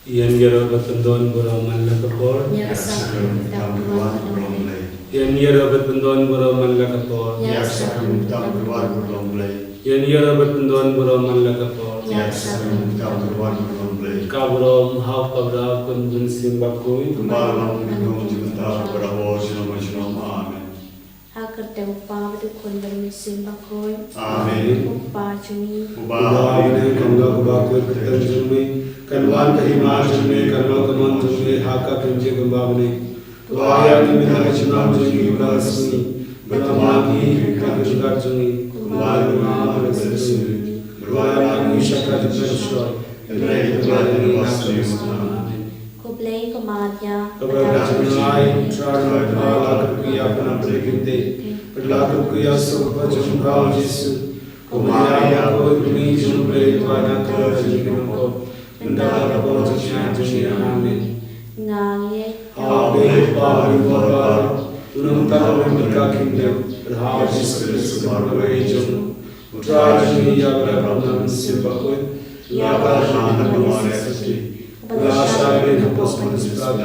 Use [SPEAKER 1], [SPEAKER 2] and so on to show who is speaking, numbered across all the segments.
[SPEAKER 1] Yan yero batundon boro manlakapor.
[SPEAKER 2] Yaksakum tam keluar belum mulai.
[SPEAKER 1] Yan yero batundon boro manlakapor.
[SPEAKER 2] Yaksakum tam keluar belum mulai.
[SPEAKER 1] Yan yero batundon boro manlakapor.
[SPEAKER 2] Yaksakum tam keluar belum mulai.
[SPEAKER 1] Kabrom hau kabra kundun simbakui.
[SPEAKER 2] Kemalam minum juta berapa sinom sinom amin.
[SPEAKER 3] Agar tempa itu kon bermisim bakoi.
[SPEAKER 2] Amin.
[SPEAKER 3] Upa cumi.
[SPEAKER 1] Ubah ini kangga kubakui ketan cumi. Kanwan kahima cumi kanwa kaman cumi haka kunci kembabne. Tuaya ni mina cunam cumi balasuni. Bertamaki kakujugar cumi. Kumbal nama bersemi. Berwaya lagi syakrat bersyur. Dari Tuhan yang wasmi Amin.
[SPEAKER 3] Kublai kemadya.
[SPEAKER 1] Keberjaya Tuhan Allah kerja pernah berkinte. Berlaku kerja suka jumlah Yesus. Kumaya aku demi jumlah Tuhan kerja jumlah. Mendalam posisinya Amin.
[SPEAKER 3] Ngaye.
[SPEAKER 1] Amin. Baru turun tangan mereka kingdom. Berharap Yesus berbagai jumlah. Putra dunia berapa siapapun. Ya Bapa kemana sesi. Rasa ini hapus manusia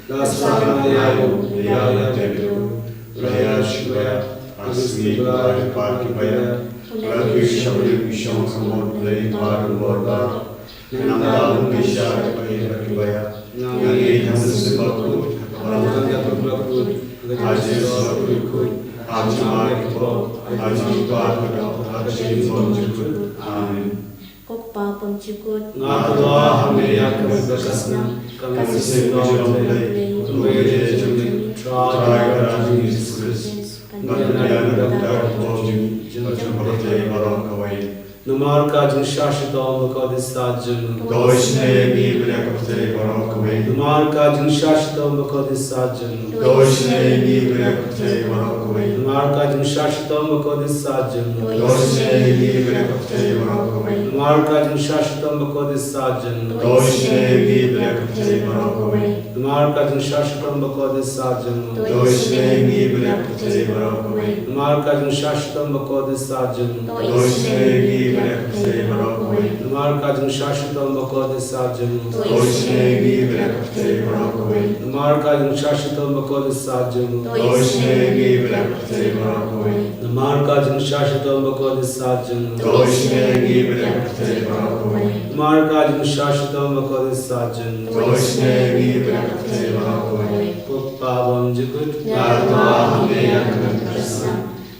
[SPEAKER 1] Rasa ya Pedro. Raya Shua. Asli Bapa Paki Baya. Lagi Shabri Mishon Samon Play Baru Borba. Nama Misha Paki Baya. Yang Hamus Baku. Orang yang berlaku. Haji Baku. Haji Mariko. Haji Baku. Haji Monjukut. Amin.
[SPEAKER 3] Kokpa pencukut.
[SPEAKER 1] Ngatua hame yang berkasna. Kami sembah mulai. Kembali jumi. Try kerana Yesus Kristus. Ngana dapat bojim. Jangan berhenti barang kawai. Numar kajun syashita makadis sajjan. Doishne ni berakapte barang kawai. Numar kajun syashita makadis sajjan. Doishne ni berakapte barang kawai. Numar kajun syashita makadis sajjan. Doishne ni berakapte barang kawai. Numar kajun syashita makadis sajjan. Doishne ni berakapte barang kawai. Numar kajun syashita makadis sajjan. Doishne ni berakapte barang kawai. Numar kajun syashita makadis sajjan. Doishne ni berakapte barang kawai. Numar kajun syashita makadis sajjan. Doishne ni berakapte barang kawai. Numar kajun syashita makadis sajjan. Doishne ni berakapte barang kawai. Numar kajun syashita makadis sajjan. Doishne ni berakapte barang kawai. Numar kajun syashita makadis sajjan. Doishne ni berakapte barang kawai. Pupabam jukut. Ngatua hame yang berkasna.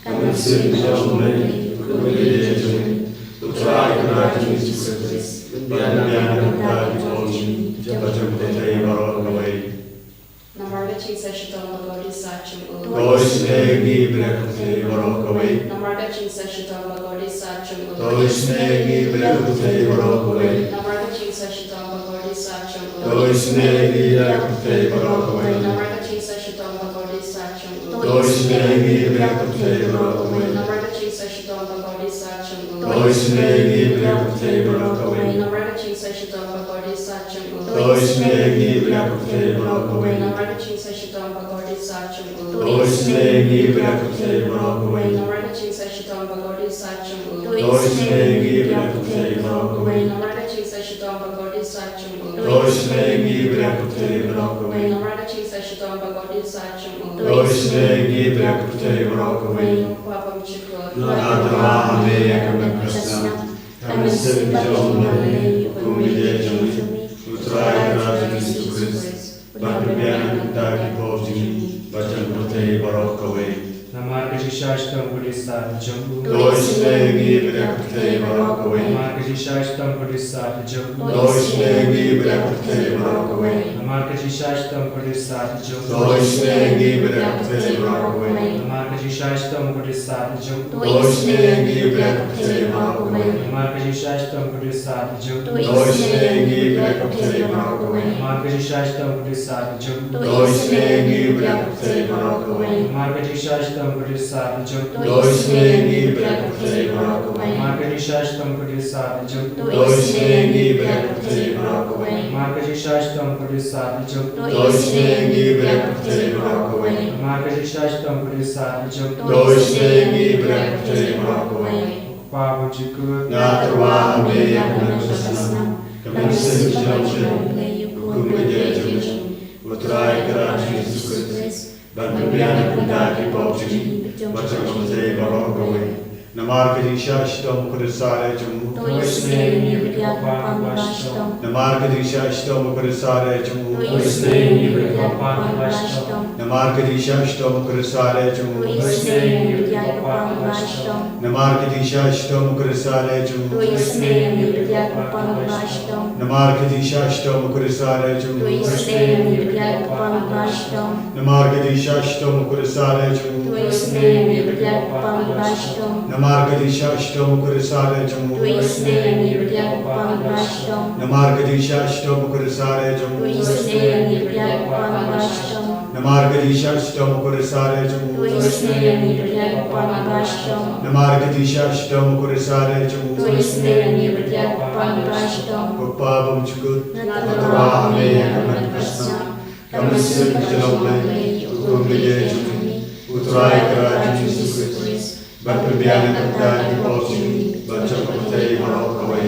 [SPEAKER 1] Kami sembah mulai. Kembali jumi. Putra kerana Yesus Kristus. Biarlah kita dipuji. Jangan berhenti barang kawai.
[SPEAKER 4] Namar kecil saya sudah menggori sacem.
[SPEAKER 2] Doishne ni berakapte barang kawai.
[SPEAKER 4] Namar kecil saya sudah menggori sacem.
[SPEAKER 2] Doishne ni berakapte barang kawai.
[SPEAKER 4] Namar kecil saya sudah menggori sacem.
[SPEAKER 2] Doishne ni berakapte barang kawai.
[SPEAKER 4] Namar kecil saya sudah menggori sacem.
[SPEAKER 2] Doishne ni berakapte barang kawai.
[SPEAKER 4] Namar kecil saya sudah menggori sacem.
[SPEAKER 2] Doishne ni berakapte barang kawai.
[SPEAKER 4] Namar kecil saya sudah menggori sacem.
[SPEAKER 2] Doishne ni berakapte barang kawai.
[SPEAKER 4] Namar kecil saya sudah menggori sacem.
[SPEAKER 2] Doishne ni berakapte barang kawai.
[SPEAKER 4] Namar kecil saya sudah menggori sacem.
[SPEAKER 2] Doishne ni berakapte barang kawai.
[SPEAKER 4] Namar kecil saya sudah menggori sacem.
[SPEAKER 2] Doishne ni berakapte barang kawai.
[SPEAKER 4] Namar kecil saya sudah menggori sacem.
[SPEAKER 2] Doishne ni berakapte barang kawai.
[SPEAKER 4] Papa mencukut.
[SPEAKER 2] Ngatua hame yang berkasna. Kami sembah mulai. Kembali jumi. Putra kerana Yesus Kristus. Berbiara kita dipuji. Jangan berhenti barang kawai.
[SPEAKER 5] Namar kecil Buddhista Jambu.
[SPEAKER 2] Doishne ni berakapte barang kawai.
[SPEAKER 5] Namar kecil Buddhista Jambu.
[SPEAKER 2] Doishne ni berakapte barang kawai.
[SPEAKER 5] Namar kecil Buddhista Jambu.
[SPEAKER 2] Doishne ni berakapte barang kawai.
[SPEAKER 5] Namar kecil Buddhista Jambu.
[SPEAKER 2] Doishne ni berakapte barang kawai.
[SPEAKER 5] Namar kecil Buddhista Jambu.
[SPEAKER 2] Doishne ni berakapte barang kawai.
[SPEAKER 5] Namar kecil Buddhista Jambu.
[SPEAKER 2] Doishne ni berakapte barang kawai.
[SPEAKER 5] Namar kecil Buddhista Jambu.
[SPEAKER 2] Doishne ni berakapte barang kawai.
[SPEAKER 5] Namar kecil Buddhista Jambu.
[SPEAKER 2] Doishne ni berakapte barang kawai.
[SPEAKER 5] Namar kecil Buddhista Jambu.
[SPEAKER 2] Doishne ni berakapte barang kawai.
[SPEAKER 5] Namar kecil Buddhista Jambu.
[SPEAKER 2] Doishne ni berakapte barang kawai.
[SPEAKER 5] Papa mencukut.
[SPEAKER 2] Ngatua hame yang berkasna. Kami kami sembah Putra Kerajaan Yesus Kristus, dan berbiana kita di bawah sini, baca komite bawa kowe. Namar kedisha stom kursare jumu. Namar kedisha stom kursare jumu. Namar kedisha stom kursare jumu. Namar kedisha stom kursare jumu. Namar kedisha stom kursare jumu. Namar kedisha stom kursare jumu. Namar kedisha stom kursare jumu. Namar kedisha stom kursare jumu. Namar kedisha stom kursare jumu. Namar kedisha stom kursare jumu. Bapa bumcukut Natura ame kaman kasna kami sembah hukum dia jumu. Putra Kerajaan Yesus Kristus, berperbiana kita di bawah sini, baca komite bawa kowe.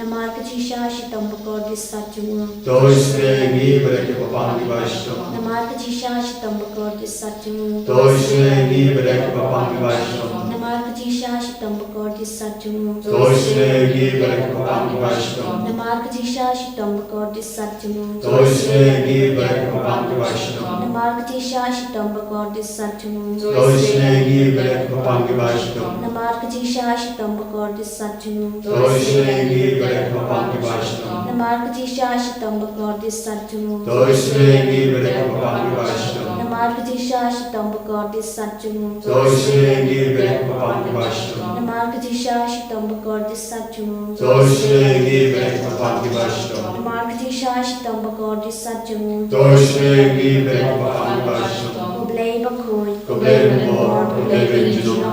[SPEAKER 3] Namar kecisa sitam bekor di sajumu.
[SPEAKER 2] Tois nengi berke papang di bawah.
[SPEAKER 3] Namar kecisa sitam bekor di sajumu.
[SPEAKER 2] Tois nengi berke papang di bawah.
[SPEAKER 3] Namar kecisa sitam bekor di sajumu.
[SPEAKER 2] Tois nengi berke papang di bawah.
[SPEAKER 3] Namar kecisa sitam bekor di sajumu.
[SPEAKER 2] Tois nengi berke papang di bawah.
[SPEAKER 3] Namar kecisa sitam bekor di sajumu.
[SPEAKER 2] Tois nengi berke papang di bawah.
[SPEAKER 3] Namar kecisa sitam bekor di sajumu.
[SPEAKER 2] Tois nengi berke papang di bawah.
[SPEAKER 3] Namar kecisa sitam bekor di sajumu.
[SPEAKER 2] Tois nengi berke papang di bawah.
[SPEAKER 3] Namar kecisa sitam bekor di sajumu.
[SPEAKER 2] Tois nengi berke papang di bawah.
[SPEAKER 3] Namar kecisa sitam bekor di sajumu.
[SPEAKER 2] Tois nengi berke papang di bawah.
[SPEAKER 3] Namar kecisa sitam bekor di sajumu.
[SPEAKER 2] Tois nengi berke papang di bawah.
[SPEAKER 3] Kublai bakoi.
[SPEAKER 2] Kublai mor, kublai benjino.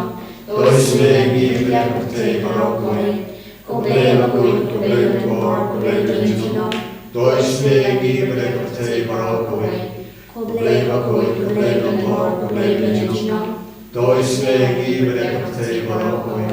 [SPEAKER 2] Tois nengi berke putih barokoe. Kublai bakoi, kublai mor, kublai benjino. Tois nengi berke putih barokoe. Kublai bakoi, kublai mor, kublai benjino. Tois nengi berke putih barokoe.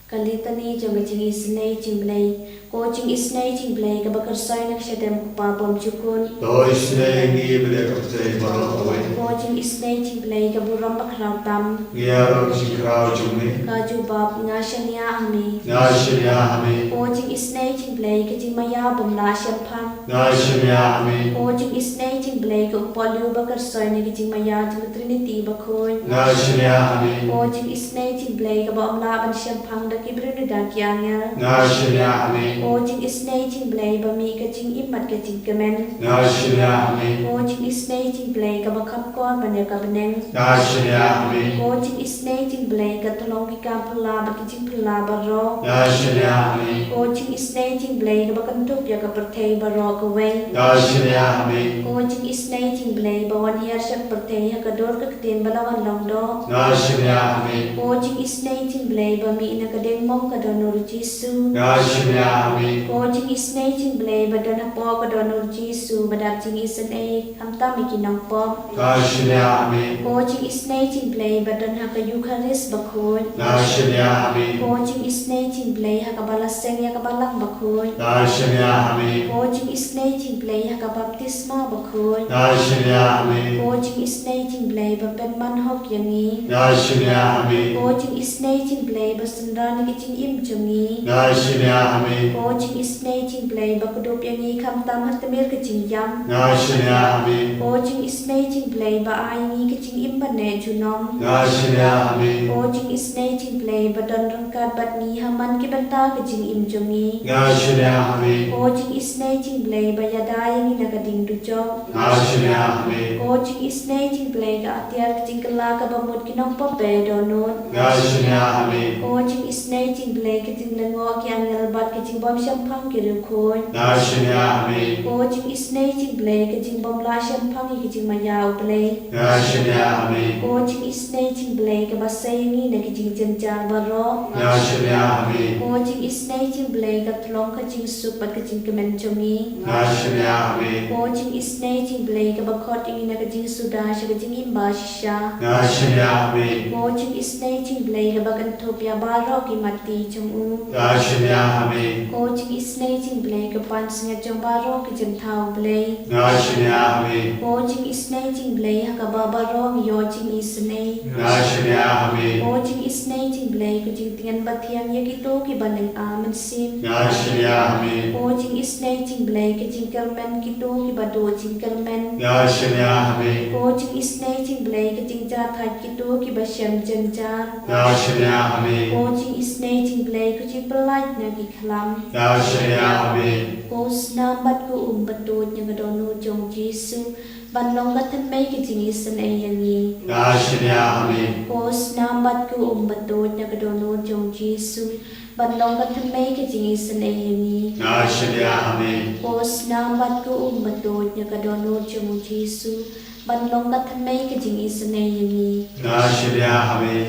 [SPEAKER 3] Kalitani jang jing isnei jing blai. Ko jing isnei jing blai ka bakar sai nak shadam pa bom chukun.
[SPEAKER 2] Tois nengi berke putih barokoe.
[SPEAKER 3] Ko jing isnei jing blai ka buram bakrau tam.
[SPEAKER 2] Ngiarok sikrau jumi.
[SPEAKER 3] Ka ju bab nga shania ami.
[SPEAKER 2] Nashnya hame.
[SPEAKER 3] Ko jing isnei jing blai ka jing maya bom la sham phang.
[SPEAKER 2] Nashnya hame.
[SPEAKER 3] Ko jing isnei jing blai ka upolu bakar sai ne ka jing maya jing trinity bakhoi.
[SPEAKER 2] Nashnya hame.
[SPEAKER 3] Ko jing isnei jing blai ka bom la ban sham phang da ki brinu da kyangya.
[SPEAKER 2] Nashnya hame.
[SPEAKER 3] Ko jing isnei jing blai ba mi ka jing imat ka jing kemen.
[SPEAKER 2] Nashnya hame.
[SPEAKER 3] Ko jing isnei jing blai ka bakap kon ba ne ka beneng.
[SPEAKER 2] Nashnya hame.
[SPEAKER 3] Ko jing isnei jing blai ka tolong ki ka phla ba ki jing phla ba ro.
[SPEAKER 2] Nashnya hame.
[SPEAKER 3] Ko jing isnei jing blai ka bakan tup ya ka perthei ba ro ka wei.
[SPEAKER 2] Nashnya hame.
[SPEAKER 3] Ko jing isnei jing blai ba wan hiar sak perthei ha ka dor ka ten ba lawan long do.
[SPEAKER 2] Nashnya hame.
[SPEAKER 3] Ko jing isnei jing blai ba mi na ka deng mong ka donor Jisu.
[SPEAKER 2] Nashnya hame.
[SPEAKER 3] Ko jing isnei jing blai ba don ha po ka donor Jisu ba dap jing isnei ham ta mi ki nong pom.
[SPEAKER 2] Nashnya hame.
[SPEAKER 3] Ko jing isnei jing blai ba don ha ka Eucharist ba khoi.
[SPEAKER 2] Nashnya hame.
[SPEAKER 3] Ko jing isnei jing blai ha ka balaseng ya ka balang ba khoi.
[SPEAKER 2] Nashnya hame.
[SPEAKER 3] Ko jing isnei jing blai ha ka baptisma ba khoi.
[SPEAKER 2] Nashnya hame.
[SPEAKER 3] Ko jing isnei jing blai ba pen man hok yangi.
[SPEAKER 2] Nashnya hame.
[SPEAKER 3] Ko jing isnei jing blai ba sundan ki jing im chungi.
[SPEAKER 2] Nashnya hame.
[SPEAKER 3] Ko jing isnei jing blai ba kudup yangi kham tam hatmir ka jing yam.
[SPEAKER 2] Nashnya hame.
[SPEAKER 3] Ko jing isnei jing blai ba aingi ka jing im ba ne junom.
[SPEAKER 2] Nashnya hame.
[SPEAKER 3] Ko jing isnei jing blai ba don rangkat bat ni haman ki banta ka jing im chungi.
[SPEAKER 2] Nashnya hame.
[SPEAKER 3] Ko jing isnei jing blai ba yada yangi na ka ding du chok.
[SPEAKER 2] Nashnya hame.
[SPEAKER 3] Ko jing isnei jing blai ka atiar ka jing kala ka ba mut ki nong pa pe donut.
[SPEAKER 2] Nashnya hame.
[SPEAKER 3] Ko jing isnei jing blai ka jing lengo ki angel bat ka jing bom sham phang ki ru khoi.
[SPEAKER 2] Nashnya hame.
[SPEAKER 3] Ko jing isnei jing blai ka jing bom la sham phang ki jing maya u blai.
[SPEAKER 2] Ngashnya Amin.
[SPEAKER 3] Coaching isnay ching blay ka basayangi na kijing janjar baro.
[SPEAKER 2] Ngashnya Amin.
[SPEAKER 3] Coaching isnay ching blay ka tlong ka ching supat ka ching kemen chongi.
[SPEAKER 2] Ngashnya Amin.
[SPEAKER 3] Coaching isnay ching blay ka bakot ingi na kijing suda siya kijing imba shisha.
[SPEAKER 2] Ngashnya Amin.
[SPEAKER 3] Coaching isnay ching blay ka bagan topya baro ki mati chong u.
[SPEAKER 2] Ngashnya Amin.
[SPEAKER 3] Coaching isnay ching blay ka pans nga chong baro ki chong thao blay.
[SPEAKER 2] Ngashnya Amin.
[SPEAKER 3] Coaching isnay ching blay ka babaro yo ching isnay.
[SPEAKER 2] Ngashnya Amin.
[SPEAKER 3] Coaching isnay ching blay ka ching tingan bathiang ya kito ki baneng amen sim.
[SPEAKER 2] Ngashnya Amin.
[SPEAKER 3] Coaching isnay ching blay ka ching kermen kito ki bado ching kermen.
[SPEAKER 2] Ngashnya Amin.
[SPEAKER 3] Coaching isnay ching blay ka ching cha thai kito ki basyam janjar.
[SPEAKER 2] Ngashnya Amin.
[SPEAKER 3] Coaching isnay ching blay ka ching pelait na ki khalam.
[SPEAKER 2] Ngashnya Amin.
[SPEAKER 3] Coach namat ko batod nya gadonu jong Jesu. Banlong ka thamay ka ching isnay yangi.
[SPEAKER 2] Ngashnya Amin.
[SPEAKER 3] Coach namat ko batod nya gadonu jong Jesu. Banlong ka thamay ka ching isnay yangi.
[SPEAKER 2] Ngashnya Amin.
[SPEAKER 3] Coach namat ko batod nya gadonu jong Jesu. Banlong ka thamay ka ching isnay yangi.
[SPEAKER 2] Ngashnya Amin.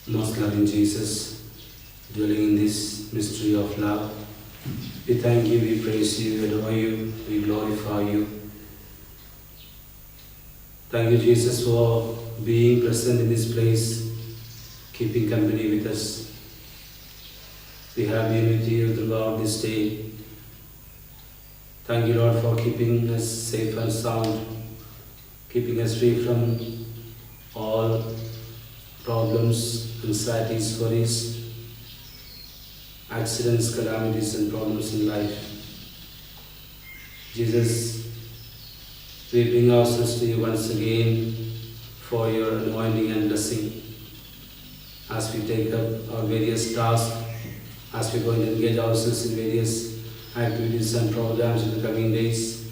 [SPEAKER 1] Most loving Jesus, dwelling in this mystery of love, we thank you, we praise you, we adore you, we glorify you. Thank you, Jesus, for being present in this place, keeping company with us. We have been with you throughout this day. Thank you, Lord, for keeping us safe and sound, keeping us free from all problems, anxieties, worries, accidents, calamities, and problems in life. Jesus, we bring ourselves to you once again for your anointing and blessing. As we take up our various tasks, as we go and engage ourselves in various activities and programs in the coming days,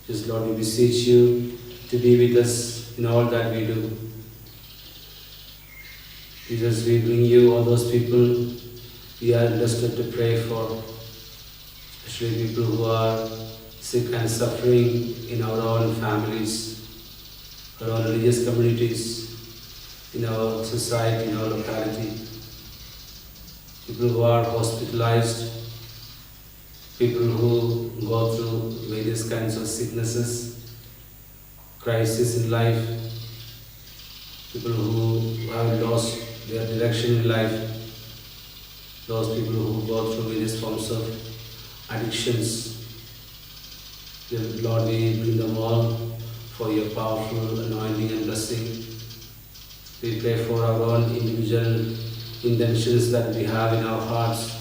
[SPEAKER 1] just Lord, we beseech you to be with us in all that we do. Jesus, we bring you all those people we are entrusted to pray for, especially people who are sick and suffering in our own families, our own religious communities, in our society, in our locality. People who are hospitalized, people who go through various kinds of sicknesses, crises in life, people who have lost their direction in life, those people who go through various forms of addictions. Lord, we bring them all for your powerful anointing and blessing. We pray for our own individual intentions that we have in our hearts.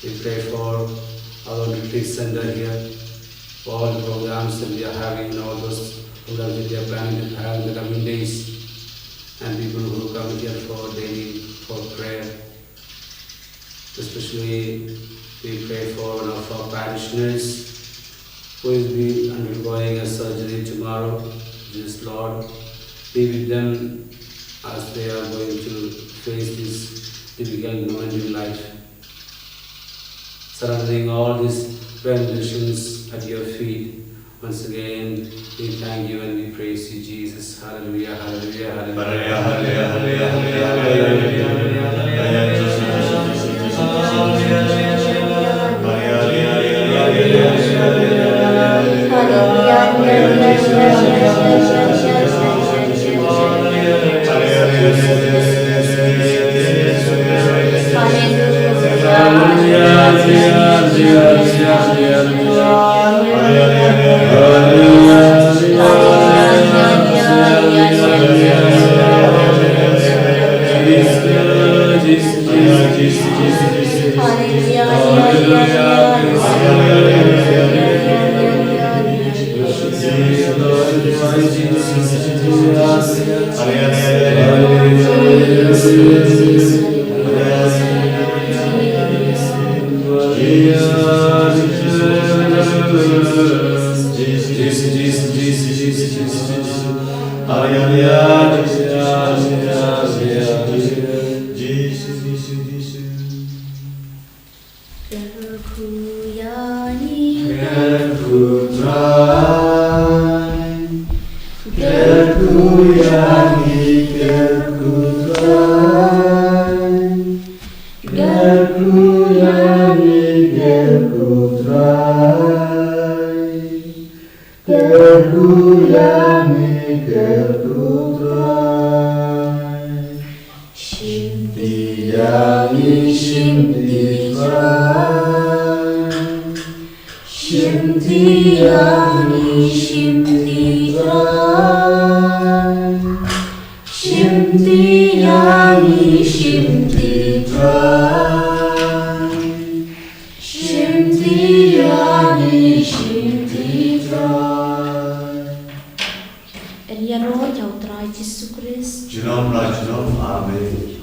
[SPEAKER 1] We pray for our retreat center here, for all the programs that we are having, all those programs that we are planning to have in the coming days, and people who come here for daily, for prayer. Especially we pray for one of our parishioners who will be undergoing a surgery tomorrow. Just Lord, be with them as they are going to face this difficult moment in life. Surrendering all these benedictions at your feet. Once again, we thank you and we praise you, Jesus. Hallelujah, hallelujah, hallelujah.
[SPEAKER 2] Hallelujah, hallelujah, hallelujah,
[SPEAKER 3] Ku ya
[SPEAKER 2] Tiami Kerputrai Shimtiyami Shimtitrai Shimtiyami Shimtitrai Shimtiyami Shimtitrai Shimtiyami Shimtitrai.
[SPEAKER 3] En Yaro Yautrai Jesus Christ.
[SPEAKER 2] Jinom Rajinom Amen.